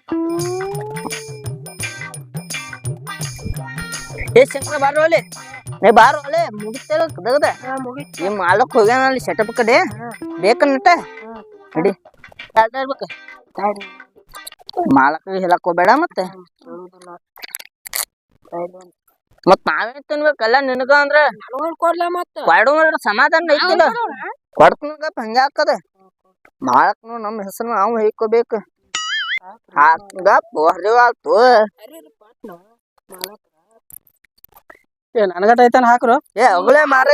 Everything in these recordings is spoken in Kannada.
ಏ ಶಂಕರ ಬಾರೋ ಅಲ್ಲಿ ಏ ಬಾರೋ ಅಲ್ಲಿ ಮುಗಿತೇಳ ಕದಗದ ಈ ಮಾಲಕ್ ಹೋಗ್ಯಾನ ಅಲ್ಲಿ ಸೆಟಪ್ ಕಡೆ ಬೇಕನ್ನಟ ನಡಿ ಇರ್ಬೇಕ ಮಾಲಕ್ ಹೇಳಕ್ ಹೋಗ್ಬೇಡ ಮತ್ತೆ ಮತ್ ನಾವೇನ್ ತಿನ್ಬೇಕಲ್ಲ ನಿನಗ ಅಂದ್ರ ಕೊಡು ಸಮಾಧಾನ ಐತಿಲ್ಲ ಕೊಡ್ತನಗಪ್ಪ ಹಂಗ ಹಾಕದ ಮಾಲಕ್ನು ನಮ್ ಹೆಸರು ನಾವು ಹೇಳ್ಕೋಬೇಕು ಹಾಕಪ್ಪ ಹರಿವಾತು ನನಗಟ ಐತಾನ ಹಾಕ್ರು ಏ ಅಗಳೇ ಮಾರ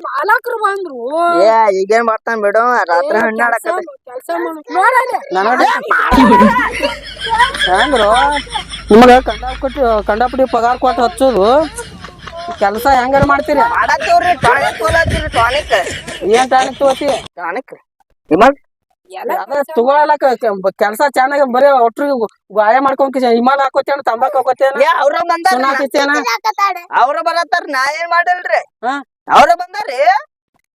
ಮಾಲಕ್ರು ಬಂದ್ರು ಏ ಈಗೇನ್ ಮಾಡ್ತಾನ ಬಿಡು ರಾತ್ರಿ ಹಣ್ಣಾಡಕತ್ತ ಹೆಂಗ್ರು ನಿಮಗ ಕಂಡಾಪಟ್ಟಿ ಪಗಾರ ಕೊಟ್ಟು ಹಚ್ಚೋದು ಕೆಲಸ ಹೆಂಗಾರ ಮಾಡ್ತೀರಿ ಮಾಡತ್ತೇವ್ರಿ ಟಾನಿಕ್ ತೋಲಾತಿರಿ ಟಾನಿಕ್ ಏನ್ ಟಾನಿಕ್ ತಗೋತಿ ಟಾನಿಕ್ ಹಿಮಾಲ್ ತಗೊಳಕ ಕೆಲಸ ಚೆನ್ನಾಗಿ ಬರೀ ಒಟ್ರಿಗೆ ಗಾಯ ಮಾಡ್ಕೊಂಡ್ ಹಿಮಾಲ್ ಹಾಕೋತೇನ ತಂಬಾಕ್ ಹಾಕೋತೇನ ಏ ಅವ್ರ ಬಂದಾರ ಅವ್ರ ಬರತ್ತಾರ ನಾ ಏನ್ ಮಾಡಲ್ರಿ ಅವ್ರ ಬಂದಾರಿ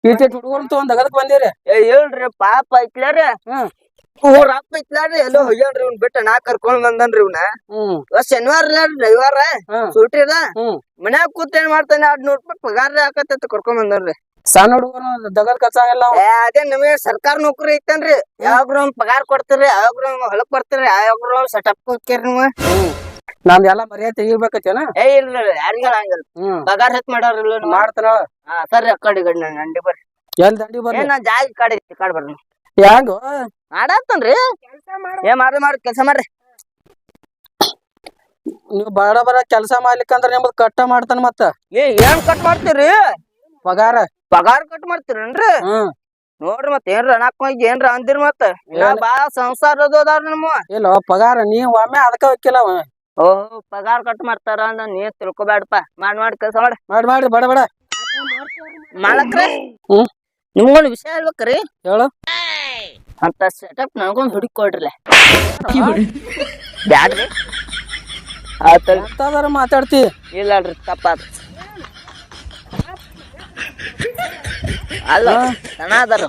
ಇಟ್ ಹುಡುಗರು ತಗೊಂಡ್ ಅಗದಕ್ ಬಂದಿರಿ ಏ ಹೇಳ್ರಿ ಪಾಪ ಐತ್ಲಾರ ಊರ ಅಪ್ಪ ಐತ್ಲಾರಿ ಎಲ್ಲೋ ಹೋಗ್ಯಾನ್ರಿ ಇವ್ನ ಬಿಟ್ಟ ನಾ ಕರ್ಕೊಂಡ್ ಬಂದನ್ರಿ ಇವ್ನ ಶನಿವಾರ ರವಿವಾರ ಸೂಟಿ ಅದ ಮನ್ಯಾಗ ಕೂತ್ ಏನ್ ಮಾಡ್ತಾನೆ 200 ರೂಪಾಯಿ ಪಗಾರ ಹಾಕತ್ತ ಕರ್ಕೊಂಡ್ ಬಂದನ್ರಿ ಸಣ್ಣ ಹುಡುಗರು ದಗದ್ ಕಚ್ಚಾಗಲ್ಲ ಅದೇ ನಿಮಗೆ ಸರ್ಕಾರ ನೌಕರಿ ಐತನ್ರಿ ಯಾವಾಗ್ರ ಪಗಾರ ಕೊಡ್ತೀರಿ ಯಾವಾಗ್ರ ಹೊಲಕ್ ಬರ್ತೀರಿ ಯಾವಾಗ್ರ ಸೆಟಪ್ ಹೋಗ್ತೀರಿ ನೀವು ನಮ್ದೆಲ್ಲಾ ಮರ್ಯಾದೆ ತೆಗಿಬೇಕತ್ತೇನ ಏ ಇಲ್ರಿ ಯಾರಿಗ ಹಂಗಲ್ಲ ಪಗಾರ ಹೆಚ್ಚ್ ಮಾಡೋರಿಲ್ಲ ಮಾಡ್ತಾರ ಸರಿ ಕಡಿ ಗಡಿ ಅಂಡಿ ಬರ್ರಿ ಎಲ್ ದಂಡಿ ಬರ್ರಿ ನಾ ಜಾಗ ಕಾಡ್ ಬರ್ರಿ ಹೆಂಗ ಮಾಡತ್ತನ್ರಿ ಏ ಮಾಡ್ರಿ ಕೆಲ್ಸ ಮಾಡ್ರಿ ನೀವ್ ಬಡ ಕೆಲ್ಸ ಮಾಡ್ಲಿಕ್ಕಂದ್ರ ನಿಮ್ದು ಕಟ್ಟ ಮಾಡ್ತಾನ ಮತ್ತ ಏನ್ ಕಟ್ ಮಾಡ್ತೀರಿ ಪಗಾರ ಕಟ್ ಮಾಡ್ತೀರೇನ್ರಿ ನೋಡ್ರಿ ಮತ್ ಏನ್ರ ಅಣ್ಣಕ್ ಏನ್ರ ಅಂದಿರ್ ಮತ್ತ ಬಾ ಸಂಸಾರ ಅದಾರ ನಮ್ಮ ಇಲ್ಲ ಪಗಾರ ನೀವ್ ಒಮ್ಮೆ ಅದಕ್ಕ ಹೋಗಿಲ್ಲ ಓಹ್ ಪಗಾರ ಕಟ್ ಮಾಡ್ತಾರ ಅಂದ ನೀ ತಿಳ್ಕೊಬ್ಯಾಡಪ್ಪ ಮಾಡಿ ಕೆಲ್ಸ ಮಾಡಿ ಬಡ ಮಾಡಕ್ರ ನಿಮ್ಗೊಂದ್ ವಿಷಯ ಹೇಳ್ಬೇಕ್ರಿ ಹೇಳು ಅಂತ ಸೆಟಪ್ ನನಗೊಂದ್ ಹುಡುಕಿ ಕೊಡ್ರಲ್ಲ ಬ್ಯಾಡ್ರಿ ಆತರ ಮಾತಾಡ್ತಿ ಇಲ್ಲಲ್ರಿ ತಪ್ಪಾದ ಅಲ್ಲ ದನ ಅದಾರ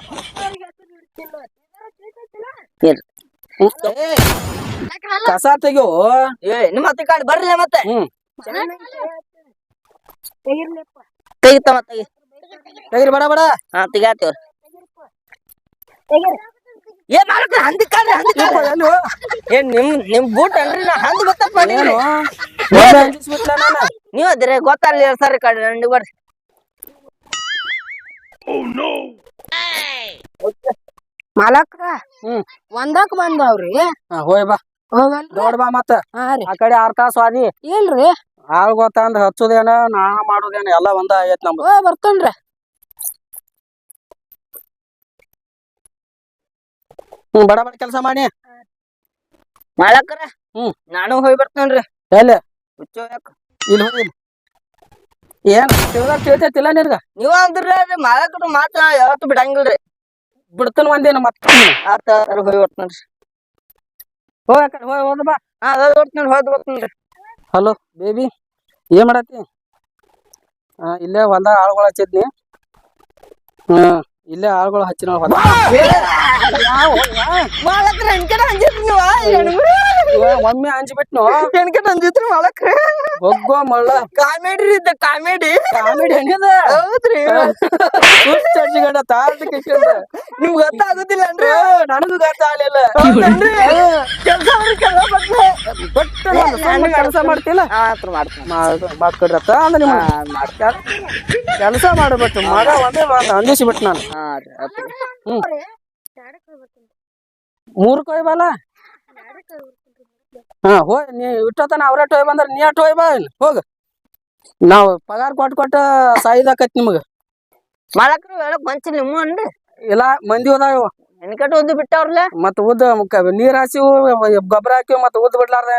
ಕಸ ತೆಗಿಯೋ ನಿಮ್ಮ ಹತ್ತಿ ಕಾಡ್ ಬರ್ಲಿ ಮತ್ತೆ ತೆಗಿತಮ್ಮ ತೆಗಿರಿ ಬಡ ಹಾ ತೆಗಿಯಾತೇವ್ರ ಏನ್ ಮಾಡಕ್ ಹಂದಿ ಕಾಡ್ರಿ ಏನ್ ನಿಮ್ ಬೂಟ್ ಅನ್ರಿ ನಾ ಹಂದಿ ಗೊತ್ತಪ್ಪ ನೀವ್ ಅದಿರಿ ಗೊತ್ತಲ್ಲ ಸರಿ ಕಾಡ್ರಿ ಅಂಡಿ ಬರ್ರಿ ಮಾಲಕ್ರ ಒಂದಕ್ ಬಂದವ್ರಿ ಹೋಯ್ ಬಾ ದೊಡ್ಡ ಬಾ ಮತ್ತ ಆ ಕಡೆ 6 ತಾಸು ಆದಿ ಇಲ್ರಿ ಆಳ್ ಗೊತ್ತಂದ್ ಹಚ್ಚೋದೇನ ನಾ ಮಾಡೋದೇನ ಎಲ್ಲ ಒಂದ ಆಗೈತ್ ನಮ್ದು ಬರ್ತನ್ರಿ ಬಡ ಕೆಲಸ ಮಾಡಿ ಮಾಲಕ್ರ ನಾನು ಹೋಗಿ ಬರ್ತೇನ್ರಿ ಎಲ್ಲಿ ಹುಚ್ಚೋ ಯಾಕ ಇಲ್ಲಿ ಹೋಗಿ ಏನ್ ತಿಳ್ತೈತಿಲ್ಲ ನಿನ್ಗ ನೀವ ಅಂದ್ರಿ ಮಾಲಕ್ರ ಮಾತ ಯಾವತ್ತು ಬಿಡಂಗಿಲ್ರಿ ಬಿಡ್ತಾನ ಒಂದೇನ ಮತ್ತ ಆತ ಹೋಗಿ ಬರ್ತೇನ್ರಿ ಹೋದ ಬಾ ಹೋದ್ ಬರ್ತೇನ್ರಿ ಹಲೋ ಬೇಬಿ ಏನ್ ಮಾಡತ್ತಿ ಇಲ್ಲೇ ಹೊಲ್ದಾಗ ಆಳುಗಳು ಹಚ್ಚಿದ್ನಿ ಇಲ್ಲೇ ಆಳುಗಳು ಹಚ್ಚಿನ ಒಮ್ಮೆ ಅಂಜಿಬಿಟ್ನು ಅಂಜಿತ್ರಿ ಮಾಲಕ್ರ ಹೋಗೋ ಮಳ್ಳ ಕಾಮಿಡಿ ಇದ್ದ ಕಾಮಿಡಿ ಹೆಂಗದ ಹೌದ್ರಿ ಚರ್ಚಿಗಂಡ ನಿಮ್ಗ್ ಗೊತ್ತಾಗುದಿಲ್ಲ ಅನ್ರಿ ನನಗೂ ಗೊತ್ತಾಗಲಿಲ್ಲ ಕೆಲಸ ಮಾಡ್ತಿಲ್ಲ ಮಾಡ್ಕೊಡ್ರತ್ತ ಅಂದ್ರೆ ನಿಮ್ಮ ಕೆಲಸ ಮಾಡ್ಬೇಕು ಮಗ ಒಂದೇ ಅಂದಿಸ್ಬಿಟ್ಟು ನಾನು 3 ಕೊಯ್ ಬಲ್ಲ ಹೋಯ್ ನೀ ಇಟ್ಟತನ ಅವ್ರ ಟೋಯ್ ಬಂದ್ರ ನೀ ಟೋಯ್ ಬಾ ಹೋಗ ನಾವ್ ಪಗಾರ ಕೊಟ್ಟ ಸಾಯಿದಾಕತ್ ನಿಮಗ ಮಾಲಕ್ರು ಹೇಳಕ್ ಬಂಚಿ ನಿಮ್ಮ ಅನ್ರಿ ಇಲ್ಲ ಮಂದಿ ಹೋದಾವ ಹೆಣ್ಕಟ್ಟು ಉದ್ದು ಬಿಟ್ಟವ್ರಲ್ಲ ಮತ್ತ ಉದ್ದ ನೀರ್ ಹಾಸಿ ಗೊಬ್ಬರ ಹಾಕಿ ಮತ್ತ ಉದ್ದ ಬಿಡ್ಲಾರ್ದ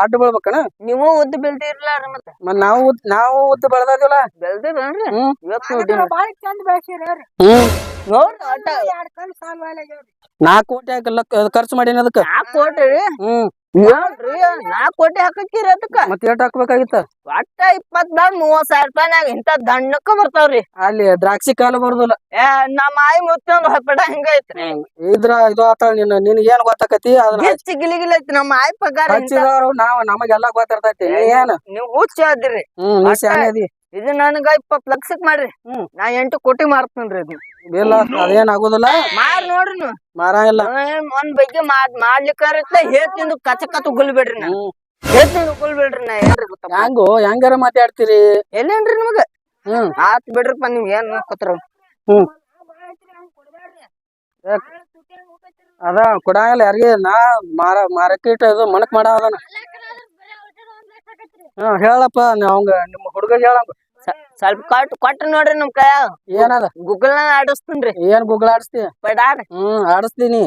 ಅಡ್ಡ ಬೀಳ್ಬೇಕಣ ನೀವು ಉದ್ದು ಬೆಳ್ದಿರ್ಲ ಮತ್ತೆ ಮತ್ ನಾವು ಉದ್ದ ಬೆಳ್ದಿಲ್ಲ ಬೆಳ್ದಿರನ್ರಿ $4 ಕೋಟಿ ಖರ್ಚು ಮಾಡೀನಿ ಅದಕ್ಕ 4 ಕೋಟಿ ಏನ್ರಿ 4 ಕೋಟಿ ಹಾಕಕ್ಕಿರಿ ಅದಕ್ಕ ಮತ್ ಏಟ್ ಹಾಕ್ಬೇಕಾಗಿತ್ತ ಒಟ್ಟ 20,000 30,000 ರೂಪಾಯಿನಾಗ ಇಂತ ದಣ್ಣಕ್ಕ ಬರ್ತಾವ್ರಿ. ಅಲ್ಲಿ ದ್ರಾಕ್ಷಿ ಕಾಲು ಬರುದಿಲ್ಲ. ನಮ್ಮ ಆಯಿ ಮುತ್ತೊಂದು ಹೊಪ್ಪಟ ಹಿಂಗ ಐತ್ರಿ. ಇದ್ರ ಇದು ಆತ ನಿನಗ್ ಏನ್ ಗೊತ್ತಾಕತಿ ಅದನ್ನ ಗಿಚ್ಚಿ ಗಿಲಿಗಿಲಿ ಐತಿ ನಮ್ಮ ಆಯಿ ಪಗಾರ. ಹಚ್ಚಿದವ್ರು ನಮಗೆಲ್ಲಾ ಗೊತ್ತಿರ್ತೈತಿ. ನೀ ಏನ್ ನೀವ್ ಹುಚ್ಚ ಅದಿರಿ. ನೀ ಶಾನೆ ಅದಿ. ಇದು ನನಗ 20 ಲಕ್ಷಕ್ ಮಾಡ್ರಿ. ನಾ 8 ಕೋಟಿ ಮಾರ್ತೇನ್ರಿ ಇದು. ಇಲ್ಲ ಅದೇನ್ ಆಗುದಿಲ್ಲ. ಮಾರ್ ನೋಡ್ರಿ ನೀವು ಮಾರ ಇಲ್ಲ. ಒಂದ್ ಬಗ್ಗೆ ಮಾಡ್ಲಿಕ್ಕಾರ ಹೇಳ್ತಿಂದು ಕಚ ಕಚ ಉಗುಲ್ಬೇಡ್ರಿ ನಾ. ಹೇಳ್ತಿಂದು ಉಗುಲ್ಬೇಡ್ರಿ ನಾ. ಏನ್ರಿ ಗೊತ್ತ ಹೆಂಗಾರ ಮಾತಾಡ್ತೀರಿ ಎಲ್ಲೇನ್ರಿ ನಿಮಗ. ಆತ್ ಬಿಡ್ರಪ್ಪ ನೀವ್ ಏನ್ ನೋಡ್ಕೊತಾರ. ಅದ ಕೊಡಂಗಿಲ್ಲ ಯಾರಿಗೆ. ನಾ ಮಾರಕ್ಕೆ ಇದು ಮಣಕ್ ಮಾಡ ಅದನ್ನ. ಹೇಳಪ್ಪ ಅವಂಗ ನಿಮ್ಮ ಹುಡುಗ ಹೇಳಂಗ ಸ್ವಲ್ಪ ಕೊಟ್ಟ ನೋಡ್ರಿ ನಮ್ ಕೈ. ಏನದ ಗೂಗಲ್ ಆಡಿಸ್ತೇನ್ರಿ. ಏನ್ ಗೂಗಲ್ ಆಡಿಸ್ತಿ. ಪೈಡಾರ್ ಆಡಿಸ್ತೀನಿ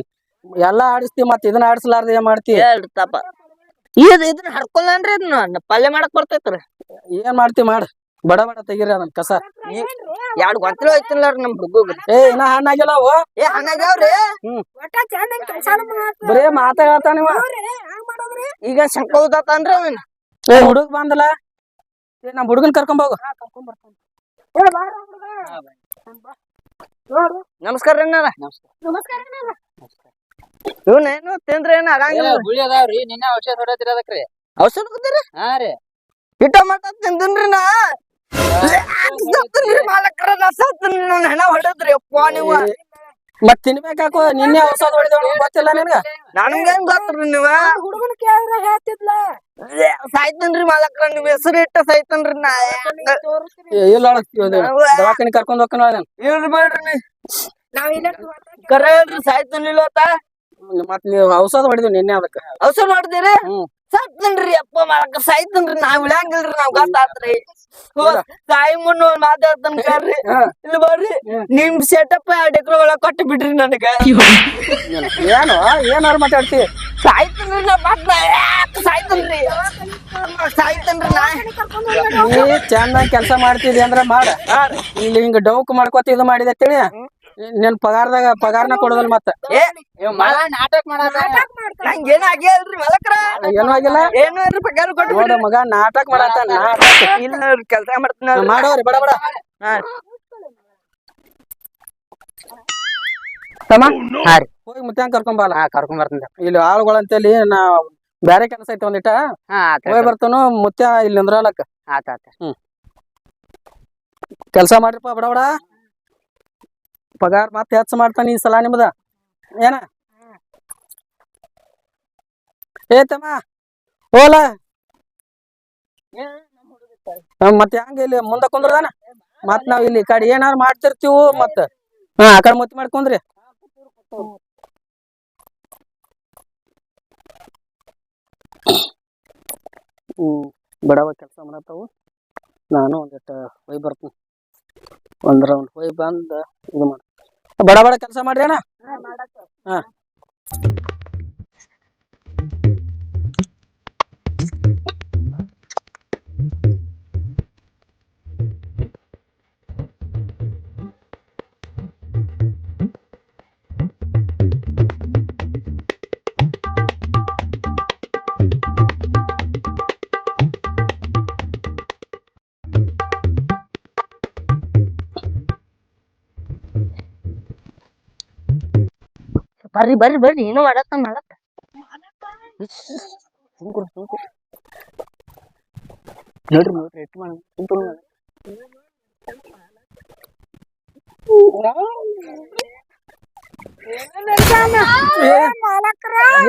ಎಲ್ಲಾ ಆಡಿಸ್ತಿ. ಮತ್ ಇದನ್ನ ಆಡಿಸ್ಲಾರ್ದ ಏನ್ ಮಾಡ್ತಿ. ಹೇಳ್ತಪ್ಪ ಇದನ್ನ ಹರ್ಕೊಲ್ಲನ್ರಿ. ಇದನ್ನ ಪಲ್ಯ ಮಾಡಕ್ ಬರ್ತೈತ್ರಿ. ಏನ್ ಮಾಡ್ತಿ ಮಾಡ. ಬಡ ಬಡ ತೆಗಿರಿ ಅದನ್ನ ಕಸ. 2 ಗೊಂತಲು ಐತಿಲ್ಲ ನಮ್ ಹುಡುಗ. ಇನ್ನ ಹಣ್ಣಾಗಿಲ್ಲ ಅವು. ಹಣ್ಣಾಗ್ಯಾವ್ರಿ. ಬರೇ ಮಾತಾಡ್ತಾನ ನೀವ. ಈಗ ಶಂಕ ಹೋದತ್ತನ್ರಿ ಅವನ್. ಹುಡುಗ ಬಂದಲ್ಲ. ನಮ್ ಹುಡುಗನ್ ಕರ್ಕೊಂಡ್ ಹೋಗು. ನಮಸ್ಕಾರ ರೀ. ಇವನೇನು ತಿಂದ್ರೆ ಏನ್ ಆಗಂಗಿಲ್ಲ. ಗುಳಿ ಅದಾವ್ರಿ. ನಿನ್ನೆ ಔಷಧ ಹೊಡತಿರ ಅದಕ್ರಿ. ಔಷಧ ಕೂತೀರಿ. ಹಾ ರೀ. ಹಿಟ್ಟ ಮಟ ತಿಂದಿನ್ರಿ ನಾ. ಮಾಲಕ್ರ ನಾ ಸತ್ತೀನಿ. ನನ್ನ ಹೆಣ ಹೊಡದ್ರಿ ಅಪ್ಪ ನೀವು. ಮತ್ ತಿನ್ಬೇಕಾಕೋ. ನಿನ್ನೆ ಔಷಧ ಹೊಡಿದವ ಗೊತ್ತಿಲ್ಲ ನಿನ್ಗ. ನನ್ಗೇನ್ ಗೊತ್ತ್ರಿ ನೀವ. ಹುಡುಗನ ಕೇಳಿದ್ರೆ ಹೇಳ್ತಿದ್ಲ. ಸಾಯ್ತನ್ರಿ ಮಾಲಕ್ರ. ನೀವ್ ಹೆಸರು ಇಟ್ಟ ಸಾಯ್ತನ್ರಿ ನಾ. ಇಲ್ಲ ದವಾಖಾನಿ ಕರ್ಕೊಂಡ್ ಹೋಗ್ತಾನ. ಇಲ್ರಿ ಬೇಡ್ರಿ. ಕರೆ ಹೇಳ್ರಿ ಸಾಯ್ತನಿಲ್ಲ. ಮತ್ ನೀವ್ ಔಷಧ ಹೊಡಿದ್ವಿ ನಿನ್ನೆ ಅದಕ್ಕ. ಔಷಧ ಮಾಡ್ತೀರಿ. ಸಾಯ್ತನ್ರಿ ಅಪ್ಪ ಮಾಲಕ್ರ. ಸಾಯ್ತನ್ರಿ ನಾವ್ ಇಳಂಗಿಲ್ರಿ. ನಾವ್ ಗೊತ್ತಾತ್ರಿ. ಸಾಯಿ ಮುನ್ನ ಮಾತಾಡ್ತಾನ ಕರ್ರಿ. ಇಲ್ಲಿ ಬರ್ರಿ. ನಿಮ್ ಸೆಟಪ್ 2 ಎಕರೆ ಒಳಗ ಕೊಟ್ಟು ಬಿಡ್ರಿ ನನಗ. ಏನು ಏನಾರ ಮಾತಾಡ್ತಿ. ಸಾಯ್ತನ್ರಿ ನಾ. ಸಾಯ್ತನ್ರಿ ನಾ. ನೀ ಚಂದ ಕೆಲ್ಸ ಮಾಡ್ತಿದಿ ಅಂದ್ರ ಮಾಡ. ಇಲ್ಲಿ ಹಿಂಗ ಡೌಕ್ ಮಾಡ್ಕೊತ ಇದು ಮಾಡಿದೆ ತಿಳಿ. ನಿನ್ ಪಗಾರನ ಕೊಡೋದಲ್ ಮತ್ತ. ನಾಟಕ ಮಾಡಾಕ ನಂಗೇನ ಆಗ್ಯಾಲ್ರಿ ಮಾಲಕ್ರ. ಏನೂ ಆಗಿಲ್ಲ. ಏನು ಇಲ್ರಿ ಪಗಾರ ಕೊಟ್ಟು ನೋಡ ಮಗ ನಾಟಕ ಮಾಡತ್ತಾನ. ಇಲ್ಲ ಕೆಲ್ಸ ಮಾಡ್ತಾನ. ಮಾಡೋರಿ ಬಡ ಬಡ. ತಮ್ಮ ಹೋಗಿ ಮುತ್ಯಾಂಗ ಕರ್ಕೊಂಡ್ ಬಾಲ. ಕರ್ಕೊಂಡ್ ಬರ್ತೀನಿ. ಇಲ್ಲಿ ಆಳುಗಳಂತೇಳಿ ನಾ ಬ್ಯಾರೆ ಕೆಲಸ ಐತಿ ಒಂದಿಟ. ಹೋಗಿ ಬರ್ತಾನು. ಮುತ್ಯ ಇಲ್ಲಿ ನಿಂದ್ರಲಕ್ಕ. ಆತ. ಕೆಲ್ಸ ಮಾಡ್ರಿಪ್ಪ ಬಡ ಬಡ. ಪಗಾರ ಮತ್ತೆ ಹೆಚ್ಚು ಮಾಡ್ತಾನ ಈ ಸಲ ನಿಮ್ದ. ಏನ ತಮ್ಮ ಹೋಲ. ಮತ್ ಹೆಂಗ ಇಲ್ಲಿ ಮುಂದ ಕುಂದ್ರದಾನ. ಮತ್ ನಾವ್ ಇಲ್ಲಿ ಕಡೆ ಏನಾರು ಮಾಡ್ತಿರ್ತೀವು. ಮತ್ ಆ ಕಡೆ ಮುತ್ತಿ ಮಾಡ್ಕೊಂಡ್ರಿ. ಬಡವ ಕೆಲ್ಸ ಮಾಡತ್ತಾವು. ನಾನು ಒಂದಿಟ್ಟು ಹೋಗಿ ಬರ್ತೀನಿ. ಒಂದ್ ರೌಂಡ್ ಹೋಗಿ ಬಂದ ಇದು ಮಾಡ. ಬಡ ಬಡ ಕೆಲ್ಸ ಮಾಡ್ರಿ ಅಣ್ಣ. ಹಾ ಬರ್ರಿ ಏನು ಮಾಡತ್ತ ಮಾಡತ್ತ. ನೋಡ್ರಿ ಎಟ್ಟು ಮಾಡ.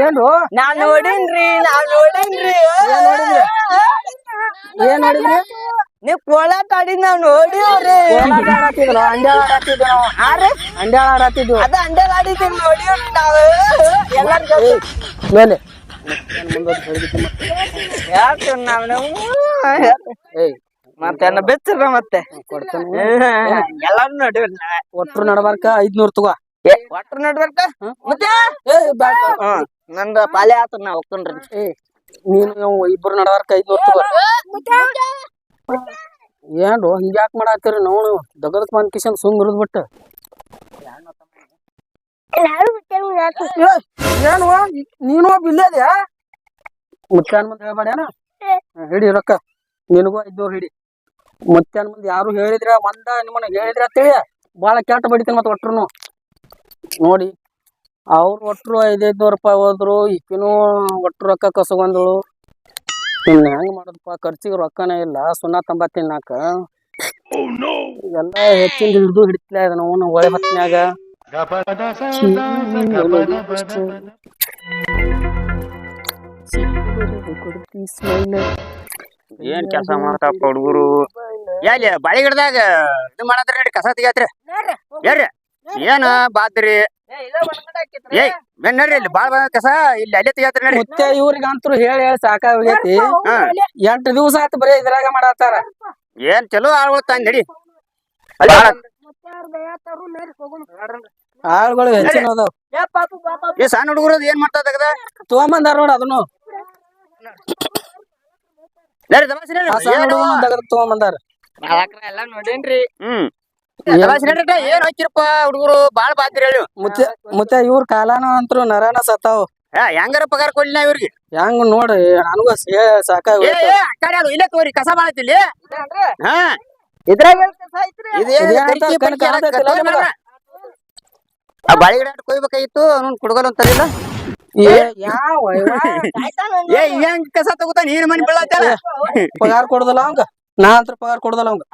ಏನ್ರು ನಾವ್ ನೋಡೇನ್ರಿ. ಏನ್ ನೋಡಿದ್ರಿ. ನೀವ್ ಕೋಲಾಟ ಆಡಿದ್ ನಾವ್ ನೋಡಿವ್ರಿ. ಅಂಡ್ಯಾಳ ಆಡಾತಿದ್ವು. ಅದ ಅಂಡಲ್ ಆಡಿದ್ವಿ ನೋಡಿವ್ರಿ ನಾವ್. ಮೇಲೆ ಹೇಳ್ತೀವಿ ಮತ್ತೆ ಬೆಚ್ಚರ ಮತ್ತೆ ಕೊಡ್ತೇನೆ. ಎಲ್ಲಾರು ನೋಡಿವ್ರಿ. ಒಟ್ರು ನಡಬಾರ್ಕ 500 ತಗೋ. ಒಟ್ರು ನಡ್ಬೇಕ ಮತ್ತೆ. ನಂದ ಪಾಲೆ ಆತ ನಾ ಹೋಗ್ತೇನ್ರಿ. ನೀನು ಇಬ್ರು ನಡಬಾರ್ಕ 500 ತಗೋ. ಏನ್ರು ಹಿಂಗ್ಯಾಕ್ ಮಾಡಾತ್ತೀರಿ. ನೋಡು ದಗದಕ್ ಬಂದ್ ಕಿಶನ್ ಸುಮ್ ಇರುದ್ ಬಿಟ್ಟ. ಏನು ನೀನು ಬಿಲ್ಲೇದ್ಯಾ. ಮುತ್ಯಾನ ಮುಂದೆ ಹೇಳ್ಬೇಡೇನ ಹಿಡಿ ರೊಕ್ಕ ನಿನಗೂ 500 ಹಿಡಿ ಮುತ್ಯಾನ ಮುಂದೆ ಯಾರು ಹೇಳಿದ್ರ ನಿಮ್ಮನ್ನ ಹೇಳಿದ್ರ ಅಂತೇಳಿ ಬಾಳ ಕೆಟ್ಟ ಬಡಿತೀನಿ ಮತ್ತ ಒಟ್ರು ನೋಡಿ ಅವ್ರು ಒಟ್ರು 500 ರೂಪಾಯಿ ಹೋದ್ರು ಈಕಿನೂ ಒಟ್ರು ರೊಕ್ಕ ಕಸಗೊಂದಳು ಇನ್ ಹೆಂಗ್ ಮಾಡೋದಪ್ಪ ಖರ್ಚಿಗೆ ರೊಕ್ಕನೇ ಇಲ್ಲ 0.90 ತಿನ್ನಾಕ ಎಲ್ಲ ಹೆಚ್ಚಿನ ಹಿಡಿತಿಲ್ಲ ಇದನ್ನ ಅವನು ಒಳೆ ಹೊತ್ನ್ಯಾಗ ಏನ್ ಕೆಲಸ ಮಾಡ್ತಾಪ ಹುಡುಗರು ಎಲ್ಲಿ ಬಾಳಿ ಗಿಡದಾಗ ಇದು ಮಾಡತ್ರಿ ನೋಡಿ ಕಸ ತೆಗಿಯತ್ರಿ ಹೇಳ್ರಿ ಏನ ಬಾದ್ರಿ ಏ ಬೆನ್ ನೋಡ್ರಿ ಇಲ್ಲಿ ಬಾಳ ಕಸ ಇಲ್ಲಿ ಅಲ್ಲೇ ತೆಗಿಯತ್ರಿ ನೋಡಿ ಮುತ್ತೆ ಇವ್ರಿಗಂತೂ ಹೇಳಿ ಸಾಕಾಗೈತಿ 8 ದಿವಸ ಆಯ್ತು ಬರೀ ಇದ್ರಾಗ ಮಾಡತ್ತಾರ ಏನ್ ಚಲೋ ಆಳ್ಗಳು ತಂದ್ ನಡಿ ಆಳ್ಗಳು ಹೆಚ್ಚಿನ ಅದಾವ ಈ ಸಣ್ಣ ಹುಡುಗರು ಏನ್ ಮಾಡ್ತಾ ತೆಗದ ತಗೊಂಬಂದಾರ ನೋಡ ಅದನ್ನು ತಗೊಂಬಂದಾರ ಎಲ್ಲಾ ನೋಡೇನ್ರಿ ಏನ್ ಹಾಕಿರಪ್ಪ ಹುಡುಗರು ಬಾಳ್ ಬಾದ್ರಿ ಹೇಳಿ ಮುತ್ತೆ ಇವ್ರ ಕಾಲಾನ ಅಂತರು ನರನ ಸತ್ತಾವ್ ಹೆಂಗಾರ ಪಗಾರ ಕೊಡ್ಲಿ ನಾ ಇವ್ರಿಗೆ ಹೆಂಗ್ ನೋಡ್ರಿ ನನಗೂ ಸಾಕಾಗ ಇಲ್ಲೇ ತೋರಿ ಕಸ ಬಾಳತಿಲ್ಲಿ ಹಾ ಇದ್ರಾಗ ಬಾಳಿ ಗಿಡ ಕೊಯ್ಬೇಕಾಗಿತ್ತು ಅವ್ನು ಕುಡ್ಗಲ್ ಅಂತಲಿಲ್ಲ ಏ ಹೆಂಗ್ ಕಸ ತಗೋತಾನ ನೀನ್ ಮನಿ ಬೀಳತ್ತಲ್ಲ ಪಗಾರ ಕೊಡದಲ್ಲ ಅವಂಗ ನಾ ಅಂತ ಪಗಾರ ಕೊಡದಲ್ಲ ಅವಂಗ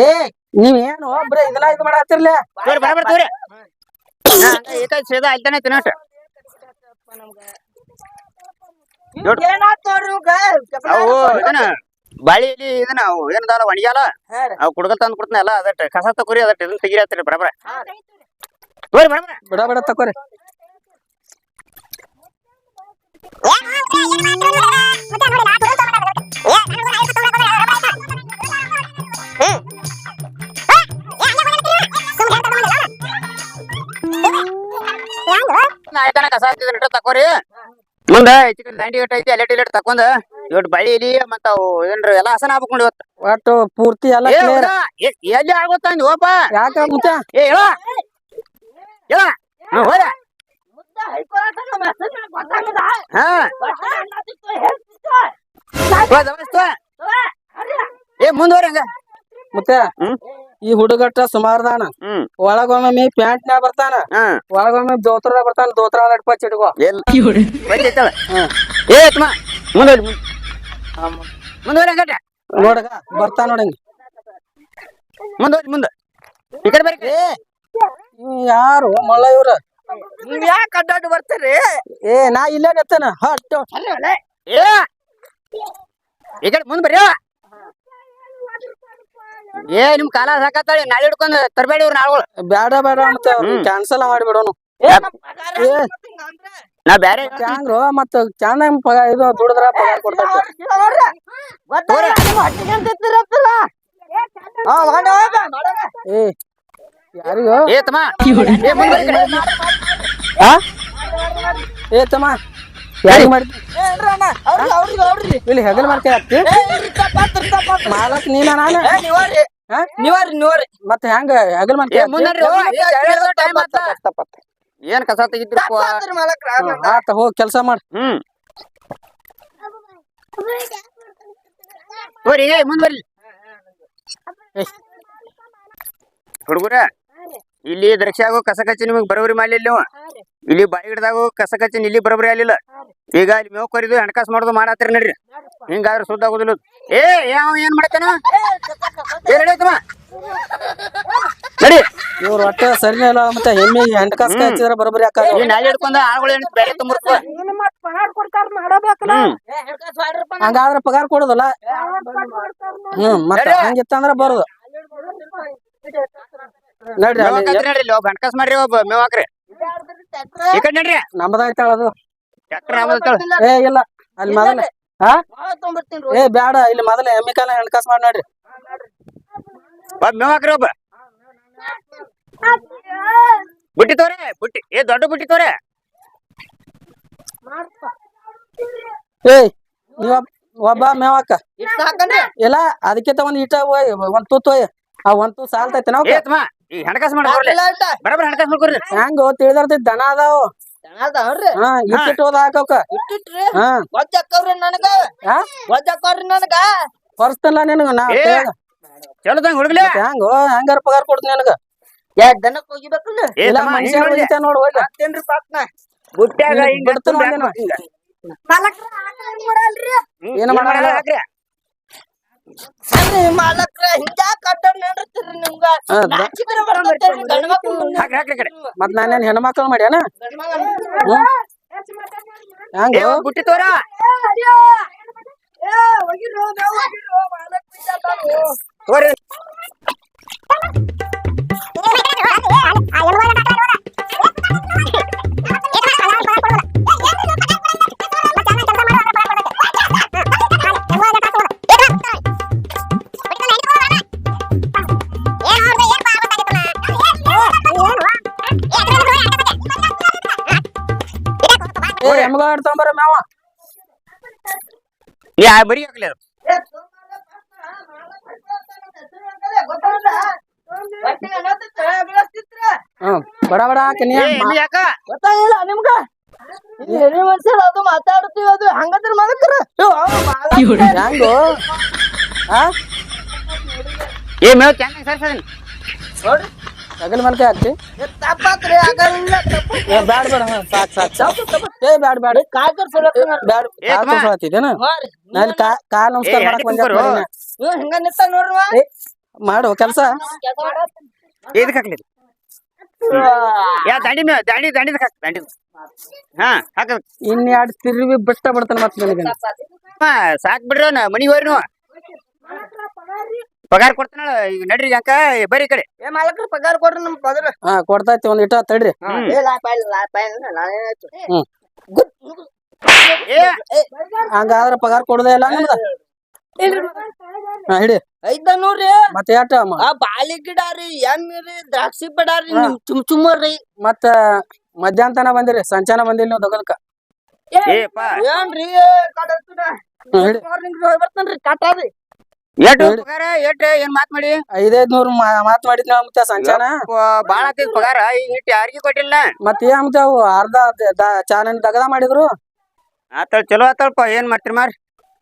ಏ ನೀವ್ ಏನು ಒಬ್ರೆ ಇದನ್ನ ಇದು ಮಾಡತ್ತಿರ್ಲ ಬರಬರ್ ತೋರಿ ಏಕಾಯ್ತು ಸೇದ ಆಯ್ತಾನೆ ತಿನ್ನಟ ಅವು ಇದನ್ನ ಬಾಳಿಯಲ್ಲಿ ಇದನ್ನ ಅವು ಏನದಾಲ ಒಣಗ್ಯಾಲ ಅವ್ ಕುಡ್ಗಲ್ ತಂದ್ ಕೊಡ್ತಾನ ಎಲ್ಲ ಅದಟ್ ಕಸ ತಕೋರಿ ಅದಟ್ ಇದನ್ನ ತೆಗಿರತ್ರಿ ಬರಬರ ತೋರಿ ಬರಬರ ಬಿಡ ಬಿಡ ತಕೋರಿ ಆಯ್ತಾನ ಕಸ ತಕೋರಿ ಮುಂದ ದಾಂಡಿ ಗಟ್ಟ ಐತಿ ಅಲೆಟ್ ಇಲೆಟ್ ತಕೊಂಡ್ ಇವತ್ತು ಬಳಿ ಇಲಿ ಮತ್ತ ಅವು ಏನ್ರ ಎಲ್ಲಾ ಹಸನ ಆಗ್ಬೇಕು ನೋಡಿ ಇವತ್ತು ಒಟ್ಟು ಪೂರ್ತಿ ಎಲ್ಲ ಎಲ್ಲಿ ಆಗೋತ್ತಂದ್ ಹೋಪ ಯಾಕ ಮುಚ್ಚ ಏ ಹೇಳ ಹೇಳ ಹೋದ ಹಾ ಏ ಮುಂದುವರಿ ಹಂಗ ಮುತ್ತೆ ಈ ಹುಡುಗಟ್ಟ ಸುಮಾರ್ದಾನ ಒಳಗೊಮ್ಮೆ ಪ್ಯಾಂಟ್ ನ್ಯಾಗ ಬರ್ತಾನ ಒಳಗೊಮ್ಮೆ ದೋತ್ರದಾಗ ಬರ್ತಾನ ದೋತ್ರ ಅಡ್ಪ ಚಿಟ್ಕೋ ಏ ಮುಂದುವರಿ ಮುಂದುವರಿ ಹಂಗಟ ನೋಡಗ ಬರ್ತಾನ ನೋಡಂಗ ಮುಂದುವರಿ ಮುಂದ ಈ ಕಡೆ ಬರ್ರಿ ಯಾರು ಮಳ್ಳ ಇವ್ರ ನೀವ್ ಯಾಕೆ ಅಡ್ಡಾಡಿ ಬರ್ತೀರಿ ಏ ನಾ ಇಲ್ಲೇ ನಿಂತೇನ ಹಟ್ ಏ ಈ ಕಡೆ ಮುಂದ್ ಬರ್ರಿ ಏ ನಿಮ್ ಕಾಲ ಸಾಕತ್ತಾಳಿ ನಾಳೆ ಹಿಡ್ಕೊಂಡ್ ತರಬೇಡಿ ಇವ್ರ ನಾಳ್ಗಳು ಬ್ಯಾಡ ಬೇಡ ಅಂತ ಕ್ಯಾನ್ಸಲ್ ಮಾಡಿಬಿಡೋನು ನಾ ಬ್ಯಾರೆ ಹ್ಯಾಂಗ್ರು ಮತ್ತ ಚಂದ ಇದು ದುಡಿದ್ರ ಪಗಾರ ಕೊಡ್ತಾರ ಏ ಯಾರಿಗೋ ಏ ತಮ್ಮ ಏ ತಮ್ಮ ಯಾರಿಗ್ ಮಾಡಿದ್ರಿ ಇಲ್ಲಿ ಹೆಗಲ್ ಮಾಡ್ತೀಯ ಮಾಲಕ್ ನೀನ ನಾನು ನೀವ್ರಿ ಮತ್ತ ಹೆಂಗ ಹೆಗಲ್ ಮಾಡ್ತೀಯ ಏನ್ ಕಸ ತೆಗಿದ್ರಪ್ಪ ಆತ ಹೋಗ್ ಕೆಲ್ಸ ಮಾಡ್ ತೋರಿ ಮುಂದ್ ಬರ್ಲಿ ಹುಡುಗರ ಇಲ್ಲಿ ದ್ರಕ್ಷ್ಯಾಗೋ ಕಸ ಕಚ್ಚಿ ನಿಮಗ್ ಬರೋಬ್ರಿ ಮಾಡ್ಲಿಲ್ಲ ಇಲ್ಲಿ ಬಾಯಿ ಗಿಡದಾಗು ಕಸ ಕಚ್ಚಿ ಇಲ್ಲಿ ಬರೋಬ್ರಿ ಆಗ್ಲಿಲ್ಲ ಈಗ ಇಲ್ಲಿ ಮೇವ್ ಕರಿದು ಹಣಕಾಸು ಮಾಡೋದು ಮಾಡತ್ತೀರಿ ನಡ್ರಿ ಹಿಂಗಾದ್ರೆ ಸುದ್ದ ಆಗುದಿಲ್ಲ ಏ ಯಾವ ಏನ್ ಮಾಡ್ತಾನ ಏನ್ ನಡೀತಮ್ಮ ನಡಿ ಇವ್ರ ಒಟ್ಟ ಸರಿನೇ ಇಲ್ಲ ಮತ್ತೆ ಎಮ್ಮಿಗೆ ಹಣಕಾಸು ಹಚ್ಚಿದ್ರ ಬರೋಬ್ಬರಿ ಈ ನಾಳೆ ಹಿಡ್ಕೊಂಡ ಆಳುಗಳು ಏನ್ ಬೇರೆ ತುಂಬಿರ್ತವ ಹಂಗಾದ್ರ ಪಗಾರ ಕೊಡುದಲ್ಲ ಮತ್ತೆ ಹಂಗಿತ್ತಂದ್ರ ಬರುದು ನಡ್ರಿ ನಡ್ರಿ ಒಬ್ಬ ಹಣಕಾಸು ಮಾಡ್ರಿ ಒಬ್ಬ ಮೇವ್ ಹಾಕ್ರಿ ಈ ಕಡೆ ನಡ್ರಿ ನಮ್ದಾಯ್ತಾಳ ಅದು ಟ್ರ್ಯಾಕ್ಟರ್ ನಮ್ಮದಾಯ್ತಾಳ ಏ ಇಲ್ಲ ಅಲ್ಲಿ ಮೊದಲ ಹಾ ಏ ಬ್ಯಾಡ ಇಲ್ಲಿ ಮೊದಲ ಎಮ್ಮಿ ಕಾಲ ಹಣಕಾಸು ಮಾಡಿ ನೋಡ್ರಿ ಒಬ್ಬ ಮೇವ್ ಹಾಕ್ರಿ ಒಬ್ಬ ಬುಟ್ಟಿ ತೋರೆ ಬುಟ್ಟಿ ಏ ದೊಡ್ಡ ಬುಟ್ಟಿ ತೋರೆ ಏಯ್ ನೀವ ಒಬ್ಬ ಮೇವಾಕ ಇಲ್ಲ ಅದಕ್ಕಿಂತ ಒಂದ್ ಇಟ ಒಂದ್ ತೂತ್ ಆ ಒಂದ್ ತೂತ್ ಸಾಲ್ತೈತೆ ನಾವ್ ಈ ಹಣಕಾಸು ಮಾಡಿ ಬರಬರ ಹಣಕಾಸು ಮಾಡ್ಕೊಡ್ರಿ ಹೆಂಗ ತಿಳಿದಾರ್ತೈತಿ ದನ ಅದಾವ ಅದಾವ್ರಿ ಹಾ ಇಟ್ಟಿಟ್ಟು ಹೋದ ಹಾಕವ್ಕ ಇಟ್ಟಿಟ್ರಿ ಹಾ ಒಜ್ಜಕ್ಕವ್ರಿ ನನಗ ಹಾ ಒಜ್ಜಕ್ಕವ್ರಿ ನನಗ ಬರ್ಸ್ತಲ್ಲ ನಿನಗ ನಾ ಏ. ಚಲೋದಂಗ ಹುಡುಗ್ಲೆ ಹೆಂಗೋ ಹೆಂಗಾರ ಪಗಾರ ಕೊಡ್ತೀನಿ ನಿನಗ ದನಕ್ ಹೋಗಿಬೇಕಲ್ಲ ಏ ಇಲ್ಲ ತಮ್ಮ, ಮನುಷ್ಯ ಹಿಂಗ್ ನೋಡ್ಲೆ. ಹೋಗಿತ್ತ ನೋಡ್ ಹೋಗಿ ಹಾಕ್ತೇನ್ರಿ ಪಾಟ್ನ ಬುಟ್ಟ್ಯಾಗ ನೀನು ಹಿಂಗ್ ಬಿಡ್ತು ತುಂಬಿ ನೋಡ್ಲೇನು? ಹಿಂಗ. ಮಾಲಕ್ರ ಆಟ ಮಾಡಲ್ರಿ ಏನು ಮಾಡಲ್ಲ. ಹಾಕ್ರಿ. ಅಲ್ರಿ ಮಾಲಕ್ರ ಹಿಂಗ್ಯಾಕ್ ಅಡ್ಡಾಡ್ ನಡ್ರಿತೀರಿ ನಿಮ್ಗ ಹಾ, ನಾಚಿಕೆ ಬರ್ತೈತೇನ್ರಿ ಗಂಡ್ ಮಕ್ಳು ಮುಂದೆ? ಹಾಕ್ರಿ ಹಾಕ್ರಿ ಈ ಕಡೆ. ಮತ್ ನಾನೇನ್ ಹೆಣ್ಮಕ್ಳು ಮಾಡ್ಯಾನ ಗಂಡ್ ಮಗ ಹೆಂಗ ಏ ಒಂದ್ ಬುಟ್ಟಿ ತೋರ ತೋರಿ ಏ ಎಮ್ಗ ಆಡ್ತಾಂಬರ ಮ್ಯಾವ ಯಾ ಬರಿ ಹಾಕ್ಲಿ ಅದು. ಹ್ಮ್ ಬಡ ಬಡ ಹಾಕಿನಿ ಏ ಎಮ್ಮಿ ಯಾಕ ಗೊತ್ತಾಗಿಲ್ಲ ನಿಮ್ಗ ಎಲ್ಲಿ ಮನ್ಸಲ್ಲ ಅದು ಮಾತಾಡ್ತೀವಿ ಅದು ಹಂಗಂದ್ರೆ ಮಾಡಕ್ರ ಹೆಂಗೋ ಹಾ ಏ ಮೇವ್ ಕ್ಯಾಂಗ್ ಸರ್ಸದನ್ ನೋಡ್ರಿ ತಗಲ್ ಮಲ್ಕೆ ಹಾಕ್ತಿ ತಪ್ಪಾತ್ರಿ ಆಗಲ್ಲ ಏ ಬ್ಯಾಡ ಬೇಡ ಸಾಕ್ ಸಾಕ್ ಸಾಕ್ ಏ ಬ್ಯಾಡ ಬ್ಯಾಡ ಕಾಯ್ಕರ್ ಸೊಲಕ್ ಬ್ಯಾಡ ಏ ತಮ್ಮ. ಹಾತಿದೇನ ನಾನು ಕಾ ನಮಸ್ಕಾರ ಏ, ಮಾಡಕ್ ಹೆಂಗ್ ಬಂದೆ ಕುಂತ್ರು? ನೀವು ಹಿಂಗ ನಿಂತ ನೋಡ್ರಿ ಏ ಮಾಡು ಕೆಲ್ಸ ಇದಕ್ ಹಾಕ್ಲಿ ಇದು. ಯಾ ದಾಂಡಿ ಮೇವ್ ದಾಂಡಿ ದಾಂಡಿದಕ್ ಹಾಕ್ ದಾಂಡಿದ ಹಾ ಹಾಕ ಇನ್ ಎರಡ್ ತಿರುವಿ ಬಿಟ್ಟ ಬಿಡ್ತಾನ ಮತ್ ನಿನಗೆ ಸಾಕ್ ಬಿಡ್ರಿ ಅವ್ನ ಮನಿಗ್ ಹೋಗ್ರಿ ನೀವು ಪಗಾರ ಕೊಡ್ತಾನ ಈಗ ನಡ್ರಿ ಯಾಕ ಬರ್ರಿ ಈ ಕಡೆ ಏ ಮಾಲಕ್ರ ಪಗಾರ ಕೊಡ್ರಿ ನಮ್ ಪಗಾರ ಹಾ ಕೊಡ್ತೈತಿ ಒಂದ್ ಇಟ್ಟ ತಡ್ರಿ ಏ ಲಾಪಾಯಿ ನಾನೇನಾಯ್ತು ಹ್ಮ್ ಏ ಹಂಗಾದ್ರ ಪಗಾರ ಕೊಡುದೇ ಇಲ್ಲ ನಿಮ್ದ ಹಾ ಹಿಡಿ ಐದ ನೋಡ್ರಿ ಮತ್ತೆ ಎಷ್ಟ ಆ ಬಾಳಿ ಗಿಡ ರೀ ಎಮ್ಮಿ ರೀ ದ್ರಾಕ್ಷಿ ಬಡ ರೀ ನಿಮ್ ಚುಮ್ಮರ್ರಿ ಮತ್ತ ಮಧ್ಯಾಹ್ನ ತನ ಬಂದಿರಿ ಸಂಚಾನ ಬಂದಿಲ್ಲ ನೀವು ದಗಲ್ಕ ಏಪ್ಪ ಏನ್ರಿ ಹಿಡಿ ಬರ್ತೇನ್ರಿ ಕಾಟಾರಿ ಎಟ್ ಪಗಾರ ಎಟ್ ಏನ್ ಮಾತ್ ಮಾಡಿ 500 ಮಾತ್ ಮಾಡಿದ್ನ ಮತ್ತೆ ಸಂಚಾನ ಬಾಳ ಆತೈತಿ ಪಗಾರ ಈಗ ಇಟ್ಟು ಯಾರಿಗೂ ಕೊಟ್ಟಿಲ್ಲ ಮತ್ ಏನ್ ಅರ್ಧ ಚಾನನ್ ದಗದ ಮಾಡಿದ್ರು ಆತಳ ಚಲೋ ಆತಳಪ್ಪ ಏನ್ ಮಾಡ್ತೀರಿ ಮಾರಿ